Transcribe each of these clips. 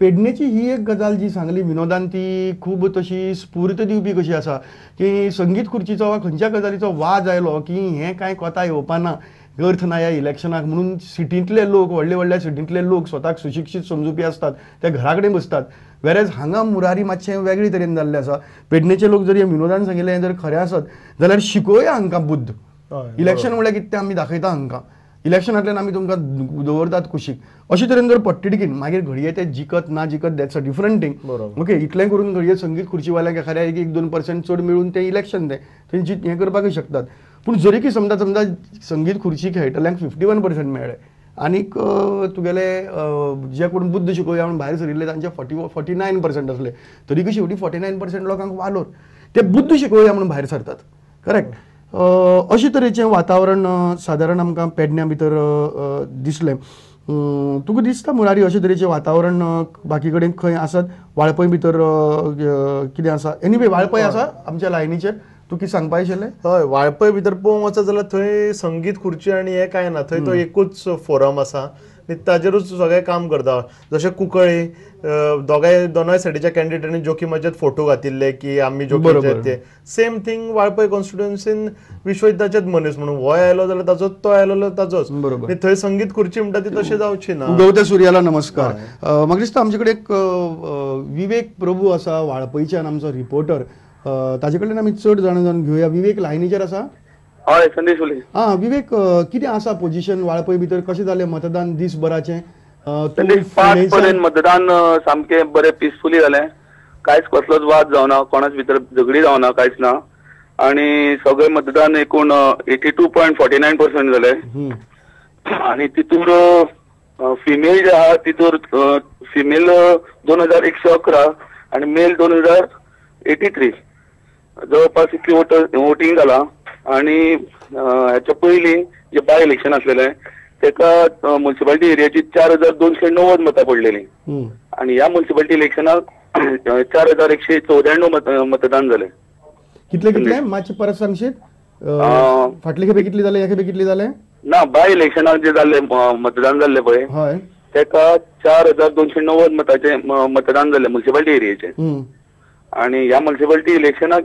पेडणेची ही एक गजाल जी सांगली विनोदान ती खूब तशी स्फूर्त दिवपी कशी आसा की संगीत खुर्चीचो वा खंयच्या गजालीचो वाज आयलो की हें कांय कोता येवपाना अर्थ ना ह्या इलेक्शनाक म्हणून सिटींतले लोक व्हडले व्हडल्या सिटींतले लोक स्वताक सुशिक्षीत समजुपी असतात ते घरा कडेन बसतात वेरेज हांगा मुरारी मातशें वेगळे तरेन जाल्लें आसा पेडणेचे लोक जर हे विनोदान सांगिल्लें हें जर खरें आसत जाल्यार शिकोया हांकां बुद्ध इलेक्शन म्हळ्यार कितें तें आमी दाखयता हांकां इलेक्शनांतल्यान आमी तुमकां दवरतात कुशीक अशे तरेन जर पट्टिडकीन मागीर घडये ते जिकत ना जिकत that's a different thing okay इतलें करून घडये संगीत खुर्चीवाल्याक एखाद्या 1-2% चड मेळून तें इलेक्शन तें थंय हें करपाकूय शकतात पूण जरी की समजा संगीत खुर्ची खेळटल्यांक 51% मेळ्ळे आनीक तुगेले जे कोण बुद्ध शिकोवया म्हणून भायर सरिल्ले तांचे 49% आसले तरी कशी शेवटी 49% लोकांक वालोर ते बुद्ध शिकोवया म्हणून भायर सरतात करेक्ट अशे तरेचें वातावरण सादारण आमकां पेडण्या भितर दिसलें तुका दिसता मुरारी अशे तरेचें वातावरण बाकी कडेन खंय आसत वाळपय भितर कितें आसा एनीवे वाळपय आसा आमच्या लायनीचेर तू कितें सांगपाक आशिल्लें हय वाळपय भितर पळोवंक वचत जाल्यार थंय संगीत खुर्ची आनी हें कांय ना थंय तो एकूच फोरम आसा आनी ताजेरूच सगळें काम करता जशें कुंकळी दोनूय सायडीच्या कॅन्डिडेटांनी जोकी मजत फोटो घातिल्ले की आमी जोकी ते सेम थिंग वाळपय कॉन्स्टिट्युएन्सीन विश्वयुद्धाचेच मनीस म्हणून हो आयलो जाल्यार ताजोच तो आयलो ताजोच बरोबर थंय संगीत खुर्ची म्हणटा ती तशें जावची ना उगवत्या सुर्याला नमस्कार म्हाका दिसता आमचे कडेन एक विवेक प्रभू आसा वाळपयच्यान आमचो रिपोर्टर ताजे कडल्यान आमी चड जाणून घेवया विवेक लायनीचेर आसा हय संदेश उलय विवेक कितें आसा पोजिशन वाळपय भितर कशें जालें मतदान दिसभराचें 5 पर्यंत मतदान सामकें बरें पिसफुली जालें कांयच कसलोच वाद जावना कोणाच भितर झगडी जावना कांयच ना आनी सगळें मतदान एकूण 82.49% जालें आनी तितूर फिमेल जे आहा तितूर फिमेल 2111 आनी मेल 2083 जवळपास इतली वोटिंग जाला आनी हेच्या पयलीं जे बाय इलेक्शन आसलेलें तेका म्युनिसिपालिटी एरियाची 4290 मतां पडलेलीं आनी ह्या म्युनिसिपालिटी इलेक्शनाक 4194 मतदान जालें कितले मातशें परत सांगशीत फाटले खेपे कितले जाले ह्या खेपे कितले जाले ना बाय इलेक्शनाक जे जाल्ले मतदान जाल्ले पळय हय तेका 4290 मतांचे मतदान जाल्ले म्युनिसिपालिटी एरियाचे आणि ह्या म्युनिसिपालिटी इलेक्शनाक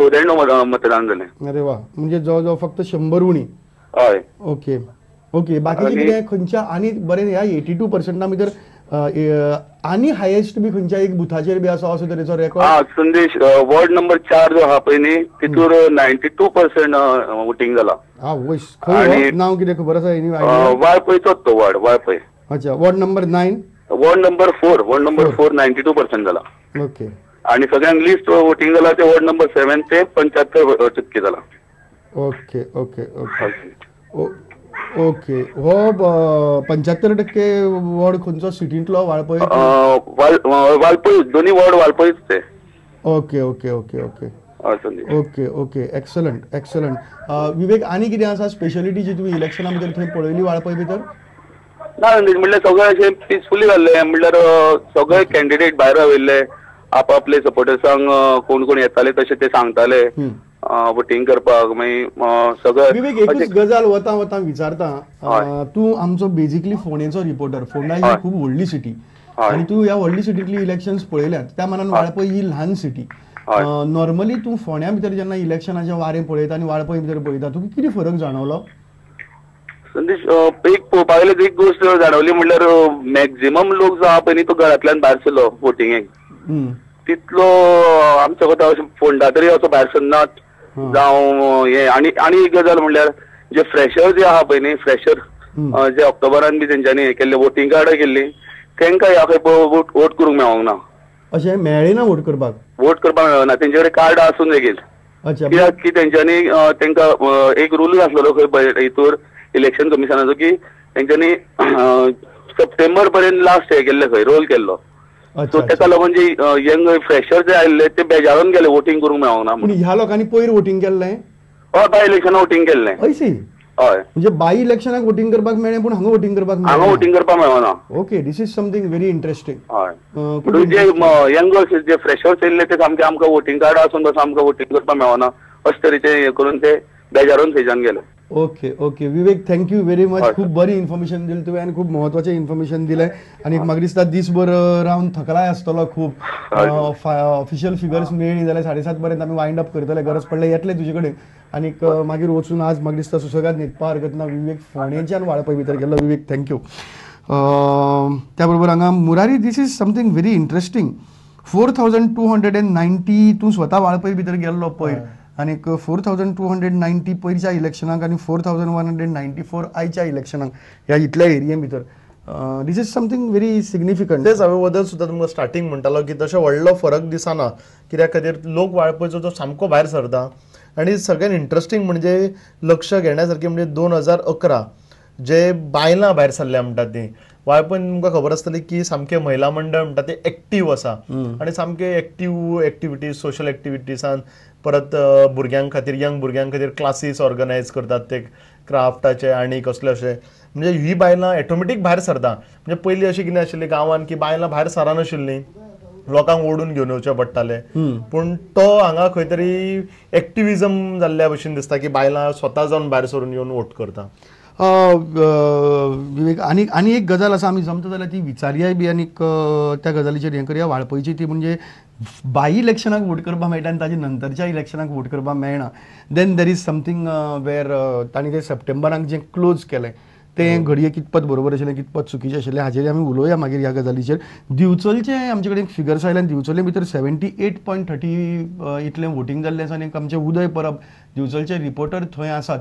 4194 मतदान जालें अरे वा म्हणजे जवळजवळ फक्त 100 उणी हय ओके ओके बाकीचे कितें खंयच्या आनी बरें ह्या 82% भितर आनी हायेस्ट बी खंयच्या एक बुथाचेर बी आसा असो तरेचो रेकॉर्ड संदेश वॉर्ड नंबर 4 जो आहा पळय न्ही तितूर 92% वोटिंग जाला खंय नांव कितें खबर आसा वाळपयचोच तो वॉर्ड वाळपय अच्छा वॉर्ड नंबर 9 वॉर्ड नंबर 4 92% जाला ओके आणि सगळ्यांक लिस्ट वोटिंग जाला ते वॉर्ड नंबर 7 ते 75% जाला ओके ओके ओके ओके हो 75% वॉर्ड खंयचो सिटींतलो वाळपय वाळपय दोन्ही वॉर्ड वाळपयच ते okay okay okay okay okay okay excellent excellent Vivek आनी कितें आसा स्पेशलिटी जी तुमी इलेक्शना भितर थंय पळयली वाळपय भितर ना म्हणल्यार सगळें अशें पिसफुली जाल्लें म्हणल्यार सगळे कॅन्डिडेट भायर राविल्ले आपआपले सपोर्टर्सांक कोण कोण येताले तशें ते सांगताले वोटिंग करपाक मागीर सगळें विवेक एकूच गजाल वता वता विचारता तूं आमचो बेजिकली फोंडेचो रिपोर्टर फोंडा ही खूब व्हडली सिटी आनी तूं ह्या व्हडली सिटींतली इलेक्शन्स पळयल्यात त्या मानान वाळपय ही ल्हान सिटी नॉर्मली तूं फोंड्या भितर जेन्ना इलेक्शनाचें वारें पळयता आनी वाळपय भितर पळयता तुका कितें फरक जाणवलो संदेश एक पळोवपाक गेल्यार एक गोश्ट जाणवली म्हणल्यार मॅक्झिमम लोक जो आहा पळय न्ही तो घरांतल्यान भायर सरलो वोटिंगेक तितलो आमचो कोता फोंडा तरी असो भायर सरनात जावं हे आनी एक गजाल म्हणल्यार जे फ्रेशर जे आहा पळय न्ही फ्रेशर जे ऑक्टोबरान बी तेंच्यांनी हे केल्ले वोटिंग कार्डां केल्ली तांकां ह्या खंय वोट करूंक मेळोंक ना अशें मेळ्ळें ना वोट करपाक मेळना तेंचे कडेन कार्ड आसून लेगीत कित्याक की तेंच्यांनी तांकां एक रूल आसलेलो खंय हितूर इलेक्शन कमिशनाचो की तेंच्यांनी सप्टेंबर पर्यंत लास्ट हे केल्ले खंय रोल केल्लो सो तेका लागून जे यंग फ्रेशर जे आयिल्ले ते बेजारून गेले वोटिंग करूंक मेळोंक ना पूण ह्या लोकांनी पयर वोटिंग केल्लें हय बाय इलेक्शनाक वोटिंग केल्लें हय म्हणजे बाय इलेक्शनाक वोटिंग करपाक मेळ्ळें पूण हांगा वोटिंग करपाक मेळना okay this is something very interesting हय जे यंगर्स जे फ्रेशर्स येयल्ले ते सामके आमकां वोटिंग कार्ड आसून आमकां वोटिंग करपाक मेळना अशे तरेचे हे करून ते बेजारून थंयच्यान गेले ओके ओके विवेक थँक्यू व्हेरी मच हय. खूप बरी इन्फॉर्मेशन दिली तुवें आनी खूप महत्वाचें इन्फॉर्मेशन दिलें आनी म्हाका दिसता दिसभर रावन थकलाय आसतलो खूप ऑफिशियल फिगर्स मेळ्ळी जाल्यार 7:30 पर्यंत आमी वायंड अप करतले गरज पडल्यार येतले तुजे कडेन आनी मागीर वचून आज म्हाका दिसता सुशेगाद न्हिदपा हरकत ना विवेक फोंडेच्यान वाळपय भितर गेल्लो विवेक थँक्यू त्या बरोबर हांगा Murari this is something very interesting 4290 तूं स्वता वाळपय भितर गेल्लो पयर आनी 4290 पयरच्या इलेक्शनाक आनी 4194 आयच्या इलेक्शनाक ह्या इतल्या एरिये भितर this is something very significant तेच हांवें बद्दल सुद्दां तुमकां स्टार्टींग म्हणटालो की तसो व्हडलो फरक दिसना कित्याक खातीर लोक वाळपयचो तो सामको भायर सरता आनी सगळ्यान इंटरेस्टिंग म्हणजे लक्ष घेण्यासारखें म्हणजे 2011 जे बायलां भायर सरल्या म्हणटात ती वाळपय तुमकां खबर आसतली की सामके महिला मंडळ म्हणटा ते एक्टीव आसा आनी सामके एक्टीव एक्टिविटीज सोशल एक्टिविटीजान परत भुरग्यां खातीर यंग भुरग्यां खातीर क्लासीस ऑर्गनायज करतात ते क्राफ्टाचे आनी कसले अशे म्हणजे ही बायलां ऑटोमॅटीक भायर सरता म्हणजे पयलीं अशें कितें आशिल्लें गांवांत की बायलां भायर सरनाशिल्लीं लोकांक ओडून घेवन येवचे पडटाले पूण तो हांगा खंय तरी एक्टिविजम जाल्ल्या भशेन दिसता की बायलां स्वता जावन भायर सरून येवन वोट करता विवेक आनी एक गजाल आसा आमी जमता जाल्यार ती विचारयाय बी आनीक त्या गजालीचेर हें करया वाळपयची ती म्हणजे बाय इलेक्शनाक वोट करपाक मेळटा आनी ताजे नंतरच्या इलेक्शनाक वोट करपाक मेळना देन देर इज समथींग वेर तांणी तें सप्टेंबराक जें क्लोज केलें तें घडये कितपत बरोबर आशिल्लें कितपत चुकीचें आशिल्लें हाचेर आमी उलोवया मागीर ह्या गजालीचेर दिवचलचे आमचे कडेन फिगर्स आयल्यान दिवचले भितर 78.30 इतलें वोटींग जाल्लें आसा आनी आमचे उदय परब दिवचलचे रिपोर्टर थंय आसात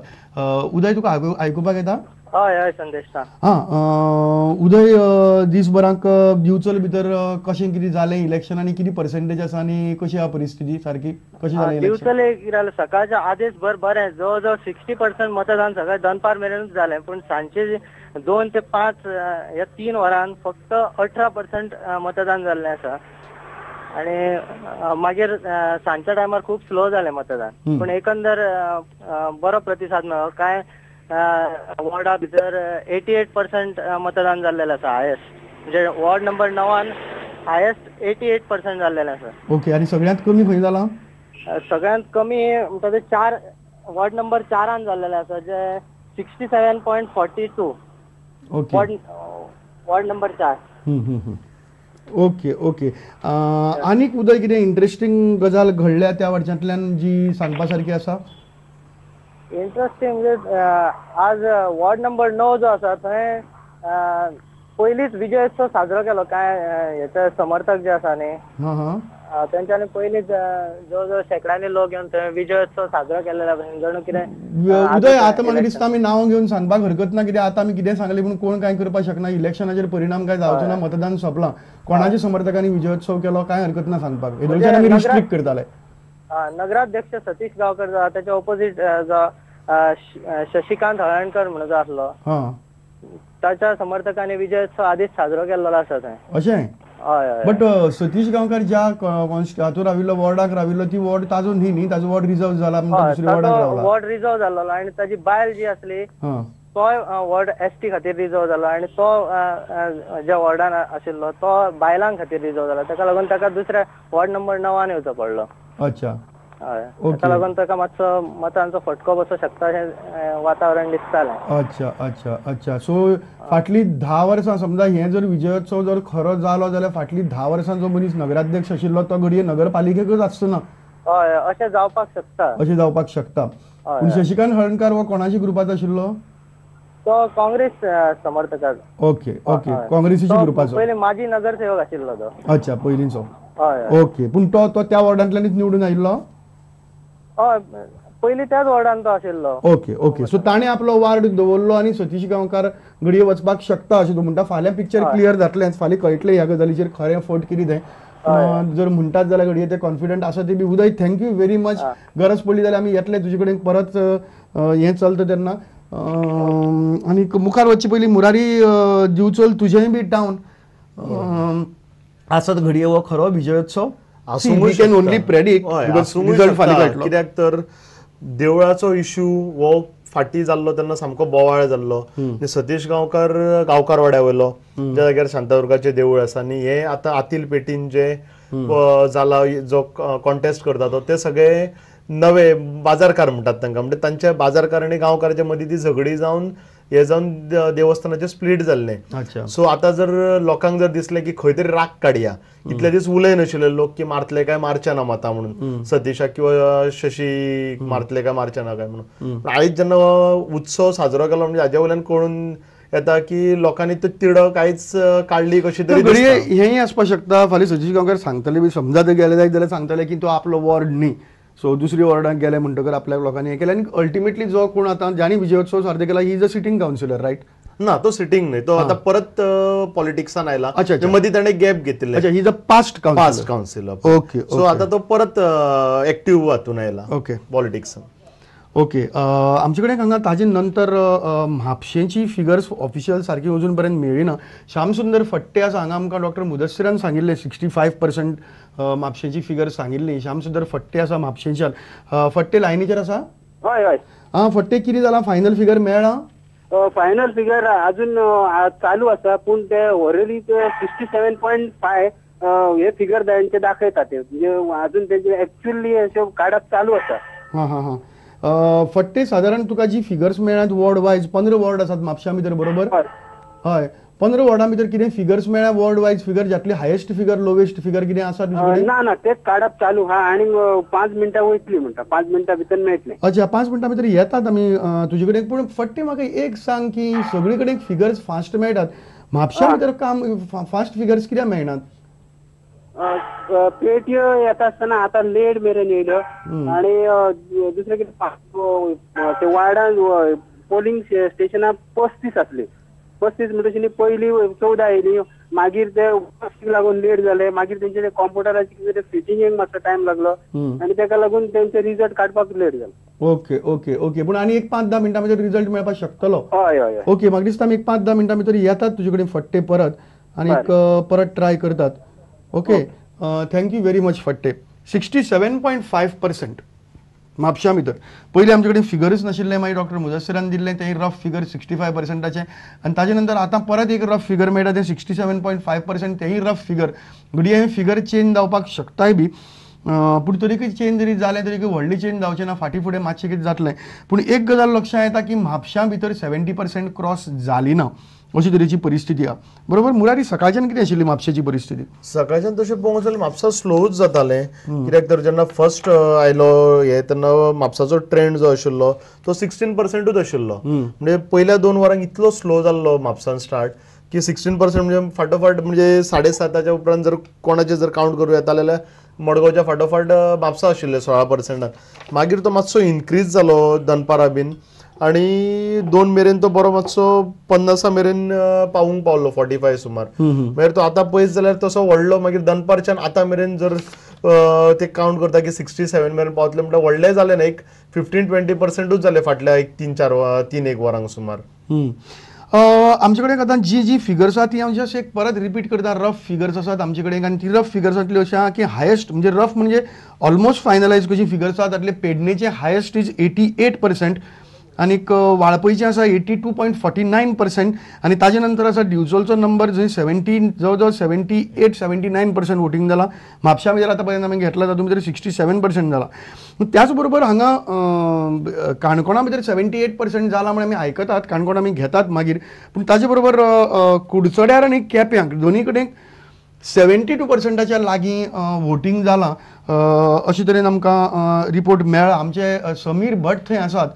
उदय तुका आयकुपाक येता हय हय संदेश उदय दिसभराक दिवचल भितर कशें कितें जालें इलेक्शन आनी कितें पर्सेंटेज आसा आनी कशी आहा परिस्थिती सारकी कशी जालें इलेक्शन दिवचल एक कितें सकाळच्या आदेश बरें जवळ जवळ 60% मतदान सकाळी दनपार मेरेनूच जालें पूण सांजचे 2 ते 5 ह्या 3 वरांत फक्त 18% मतदान जाल्लें आसा आनी मागीर सांजच्या टायमार खूब स्लो जालें मतदान पूण एकंदर बरो प्रतिसाद मेळ्ळो कांय वॉर्डा भितर 88% मतदान जाल्लेलें आसा हायेस्ट म्हणजे वॉर्ड नंबर 9 हायेस्ट 88% जाल्लेलें आसा ओके आनी सगळ्यांत कमी खंय जाला सगळ्यांत कमी म्हणटा ते 4 वॉर्ड नंबर 4 जाल्लेलें आसा जे 67.42 okay ward number 4 okay okay आनीक उदय कितें इंटरेस्टिंग गजाल घडल्या त्या वटच्यातल्यान जी सांगपा सारकी आसा इंटरेस्टिंग म्हणजे आज वॉर्ड नंबर 9 जो आसा थंय पयलींच विजयोत्सव साजरो केलो काय हेचे समर्थक जे आसा न्ही तेंच्यांनी पयलींच जवळ जवळ शेकड्यांनी लोक येवन थंय विजयोत्सव साजरो केलेला जणू कितें उदय आतां म्हाका दिसता आमी नांव घेवन सांगपाक हरकत ना कित्याक आतां आमी कितें सांगलें पूण कोण कांय करपाक शकना इलेक्शनाचेर परिणाम काय जावचो ना मतदान सोंपलां कोणाच्या समर्थकांनी विजयोत्सव केलो काय हरकत ना सांगपाक हेदोळच्यान आमी रिस्ट्रिक्ट करताले नगराध्यक्ष सतीश गांवकर जो त्याच्या ऑपोजिट जो शशिकांत हळर्णकर म्हणून जो आसलो ताच्या समर्थकांनी विजयोत्सव आदीच साजरो केल्लो आसा थंय अशें हय हय बट सतीश गांवकार ज्या हातूंत राविल्लो वॉर्डाक राविल्लो ती वॉर्ड ताजो न्ही ताजो वॉर्ड रिजर्व जाला दुसऱ्या वॉर्डाक रावला वॉर्ड रिजर्व जाल्लो आनी ताजी बायल जी आसली तो वॉर्ड एसटी खातीर रिजर्व जालो आनी तो ज्या वॉर्डान आशिल्लो तो बायलां खातीर रिजर्व जालो ताका लागून ताका दुसऱ्या वॉर्ड नंबर 9 येवचो पडलो अच्छा हय ताका लागून ताका मातसो मतांचो फटको बसो शकता अशें वातावरण दिसतालें अच्छा अच्छा अच्छा सो फाटली 10 वर्सां समजा हे जर विजयोत्सव जर खरो जालो जाल्यार फाटली 10 वर्सां जो मनीस नगराध्यक्ष आशिल्लो तो घडये नगरपालिकेकूच आसचो ना हय अशें जावपाक शकता पूण शशिकांत हळर्णकार हो कोणाच्या ग्रुपाचो आशिल्लो तो काँग्रेस समर्थकाचो ओके ओके काँग्रेसीच्या ग्रुपाचो पयलीं माजी नगरसेवक आशिल्लो तो अच्छा पयलींचो हय ओके पूण तो त्या वॉर्डांतल्यानच निवडून आयिल्लो हय पयलीं त्याच वॉर्डान तो आशिल्लो ओके ओके सो ताणें आपलो वार्ड दवरलो आनी सतीश गांवकार घडये वचपाक शकता अशें तूं म्हणटा फाल्यां पिक्चर क्लियर जातलेंच फाल्यां कळटलें ह्या गजालीचेर खरें फट कितें तें जर म्हणटात जाल्यार घडये ते कॉन्फिडंट आसा ते बी उदय थँक्यू व्हेरी मच गरज पडली जाल्यार आमी येतले तुजे कडेन परत हें चलता तेन्ना आनी मुखार वचचे पयलीं मुरारी दिवचल तुजेंय बी टावन आसत घडये हो खरो विजयोत्सव ओनली प्रेडिक्ट कित्याक तर देवळाचो इश्यू हो फाटी जाल्लो तेन्ना सामको बोवाळ जाल्लो सतीश गांवकार वाड्या वयलो ज्या जाग्यार शांतादुर्गाचें देवूळ आसा आनी हे आतां आतील पेटीन जे जाला जो कॉन्टेस्ट करता तो ते सगळे नवे बाजारकार म्हणटात तांकां, म्हणजे तांच्या बाजारकार आनी गांवकारांच्या मदीं ती झगडी जावन हे जावन देवस्थानाचे स्प्लीट जाल्ले. अच्छा. सो आता जर लोकांक जर दिसलें की खंय तरी राग काडया, इतले दीस उलय नाशिल्ले लोक की मारतले काय मारचे ना माता म्हणून, सतीशाक किंवा शशीक मारतले काय मारचे ना काय म्हणून, पण आयज जेन्ना उत्सव साजरो केलो म्हणजे हाज्या वयल्यान कळून येता की लोकांनी तो तिडक कांयच काडली कशी तरी घडये दिसता. हेंय आसपाक शकता. फाल्यां सतीश गांवकार सांगतले बी, समजा ते गेले जाल्यार सांगतले की तो आपलो वॉर्ड न्ही, सो दुसरी वॉर्डाक गेले म्हणटकर आपल्या लोकांनी हे केलें. आनी अल्टिमेटली जो कोण आतां ज्यांनी विजयोत्सव सारको केला he is a sitting councillor, right? ना, तो सिटींग न्ही, तो आता परत पॉलिटिक्सान आयला. अच्छा, अच्छा. मदीं ताणें गॅप घेतिल्ले, अच्छा, ही is a past past council. Okay. So आता तो परत ऍक्टिव्ह हातून आयला ओके. पॉलिटिक्सान. ओके. आमचे कडेन हांगा ताजे नंतर म्हापशेची फिगर्स ऑफिशियल सारकी अजून पर्यंत मेळ्ळी ना. श्यामसुंदर फट्टे आसा, हांगा आमकां डॉक्टर मुदस्सिरान सांगिल्ले 65% म्हापशेची फिगर सांगिल्ली. श्यामसुंदर फट्टे आसा म्हापशेच्यान. फट्टे लायनीचेर आसा? हय हय. फट्टे कितें जालां, फायनल फिगर मेळ्ळा? फायनल फिगर अजून चालू आसा, पूण ते वरली 67.5 हे फिगर तांचे दाखयता, ते म्हणजे अजून तेंचे एक्चुअली अशें काडप चालू आसा. हां हां हां. फट्टे, साधारण तुका जी फिगर्स मेळ्ळ्यात वॉर्ड वायज, 15 वॉर्ड आसात म्हापशा भितर, बरोबर? हय. 15 वॉर्डां भितर कितें फिगर्स मेळ्ळ्या वॉर्ड वायज फिगर, ज्यातली हायेस्ट फिगर, लोवेस्ट फिगर कितें आसा तुजे कडेन? ना, तेच काडप चालू हा, आणि 5 मिनटां वयतली म्हणटा, 5 मिनटां भितर मेळटले. अच्छा, 5 मिनटां भितर येतात आमी तुजे कडेन. पूण फट्टे म्हाका एक सांग की सगळे कडेन फिगर्स फास्ट मेळटात, म्हापशा भितर काम फास्ट फिगर्स कित्याक मेळनात? पेटयो येता आसतना आता लेट मेरेन येयलो, आणि दुसरे कितें ते वार्डान पोलिंग स्टेशनां 35 आसली. 35 म्हणटशी पयली 14 येयली, मागीर ते लागून लेट जाले, मागीर तेंचे कॉम्प्युटराची फिटिंगेक मातसो टायम लागलो, आणि ताका लागून तेंचे रिजल्ट काडपाक लेट जालो. Okay okay okay. पूण आनी एक 5-10 मिनटां भितर रिजल्ट मेळपाक शकतलो? हय हय. ओके, म्हाका दिसता आमी एक 5-10 मिनटां भितर येतात तुजे कडेन फट्टे परत, आनी परत ट्राय करतात. ओके. थँक्यू व्हेरी मच फट्टे. 67.5% म्हापशा भितर. पयलीं आमचे कडेन फिगरच नाशिल्ले, मागीर डॉक्टर मुदस्सिरान दिल्ले ते रफ फिगर 65%चे, आनी ताजे नंतर आतां परत एक रफ फिगर मेळटा ते 67.5%, तेही रफ फिगर. घडये हे फिगर चेंज जावपाक शकताय बी, पूण तरीकय चेंज जरी जालें तरी व्हडली चेंज जावचें ना, फाटीं फुडें मातशें कितें जातलें. पूण एक गजाल लक्षांत येता की म्हापशा भितर 70% क्रॉस जाली ना, अशी तरेची परिस्थिती आहा, बरोबर? मुरारी, सकाळच्यान कितें आशिल्ली म्हापशेची परिस्थिती? सकाळच्यान तशें पळोवंक जाल्यार म्हापसा स्लोच जातालें, कित्याक तर जेन्ना फर्स्ट आयलो हे तेन्ना म्हापसाचो ट्रेंड जो आशिल्लो तो 16%च आशिल्लो. म्हणजे पयल्या 2 वरांक इतलो स्लो जाल्लो म्हापसान स्टार्ट की 16% म्हणजे फाटोफाट, म्हणजे 7:30 उपरांत जर कोणाचे जर कावंट करूं येता जाल्यार मडगांवच्या फाटोफाट म्हापसा आशिल्ले 16%. मागीर तो मातसो इन्क्रीज जालो दनपारा बीन, आणि 2 मेरेन तो बरो मातसो 50 मेरेन पावूंक पावलो, 45 सुमार. मागीर तो आतां पयस जाल्यार तसो व्हडलो, मागीर दनपारच्यान आतां मेरेन जर ते कावंट करता की 67 मेरेन पावतले म्हणल्यार व्हडले जाले ना, एक 15-20%च जाले फाटल्या एक 3-1 वरांक सुमार. आमचे कडेन आतां जी फिगर्स आहा ती हांव जस्ट एक परत रिपीट करता. रफ फिगर्स आसात आमचे कडेन, आनी ती रफ फिगर्सांतली अशी आहा की हायेस्ट, म्हणजे रफ म्हणजे ऑलमोस्ट फायनलायज कशी फिगर्स आहा, तातले पेडणेचे हायेस्ट इज 88%, आनीक वाळपयचे आसा 82.49%, आनी ताजे नंतर आसा डिवचोलचो नंबर जंय जवळ 78-79% वोटींग जाला. म्हापशा भितर आतां पर्यंत आमी घेतला तातूंत भितर 67% जाला. त्याच बरोबर हांगा काणकोणा भितर 78% जाला म्हण आमी आयकतात, काणकोण आमी घेतात मागीर. पूण ताजे बरोबर कुडचड्यार आनी केप्यांक दोनी कडेन 72%च्या लागीं वोटींग जालां, अशे तरेन आमकां रिपोर्ट मेळ्ळा. आमचे समीर भट थंय आसात,